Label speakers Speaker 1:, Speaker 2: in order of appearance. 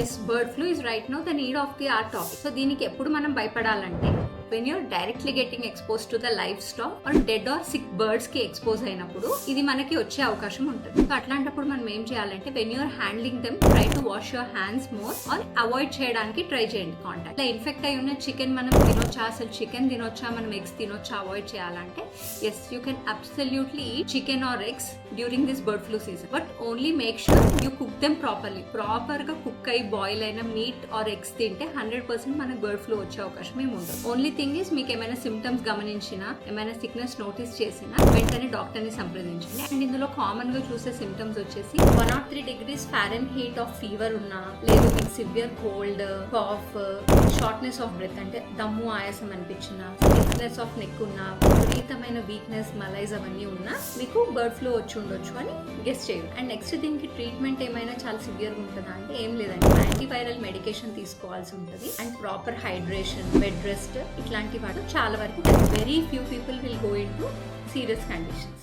Speaker 1: Yes, bird flu is right now the need of the hour topic. So దీనికి ఎప్పుడు మనం భయపడాలంటే when you're directly getting exposed to the livestock or dead or sick birds కి expose అయినప్పుడు ఇది మనకి వచ్చే అవకాశం ఉంటుంది. సో అట్లాంటప్పుడు మనం ఏం చేయాలంటే when you're handling them, try to wash your hands more or avoid చేయడానికి ట్రై చేయండి కాంటాక్ట్. ఇలా ఇన్ఫెక్ట్ అయి ఉన్న చికెన్ మనం తినొచ్చా, అసలు చికెన్ తినొచ్చా, మనం ఎగ్స్ తినొచ్చా అవాయిడ్ చేయాలంటే yes, you can absolutely eat chicken or eggs during this bird flu season. But only make sure you cook them properly. Proper గా కుక్ అయి బాయిల్ అయిన మీట్ ఆర్ ఎగ్స్ తింటే 100% మనకు బర్డ్ ఫ్లూ వచ్చే అవకాశం ఏమి ఉండదు. ఓన్లీ థింగ్ ఈస్ మీకు ఏమైనా సిమ్టమ్స్ గమనించినా, ఏమైనా సిక్నెస్ నోటీస్ చేసినా వెంటనే డాక్టర్ ని సంప్రదించండి. అండ్ ఇందులో కామన్ గా చూసే సిమ్టమ్స్ వచ్చేసి 103 degrees Fahrenheit ఆఫ్ ఫీవర్ ఉన్నా, లేదు మీకు severe cold, cough, shortness of breath అంటే దమ్ము ఆయాసం అనిపించిన, స్టిఫ్నెస్ ఆఫ్ నెక్ ఉన్నా, విపరీతమైన వీక్నెస్, మలైజ్ అవన్నీ ఉన్నా మీకు బర్డ్ ఫ్లూ వచ్చి ఉండొచ్చు అని గెస్ చేయండి. అండ్ నెక్స్ట్ దీనికి ట్రీట్మెంట్ ఏమైనా చాలా సివియర్ ఉంటుందా అంటే ఏం లేదండి. యాంటీవైరల్ మెడికేషన్ తీసుకోవాల్సి ఉంటుంది and proper hydration, bed rest ఇట్లాంటి వాడు చాలా వరకు very few people will go in to serious conditions.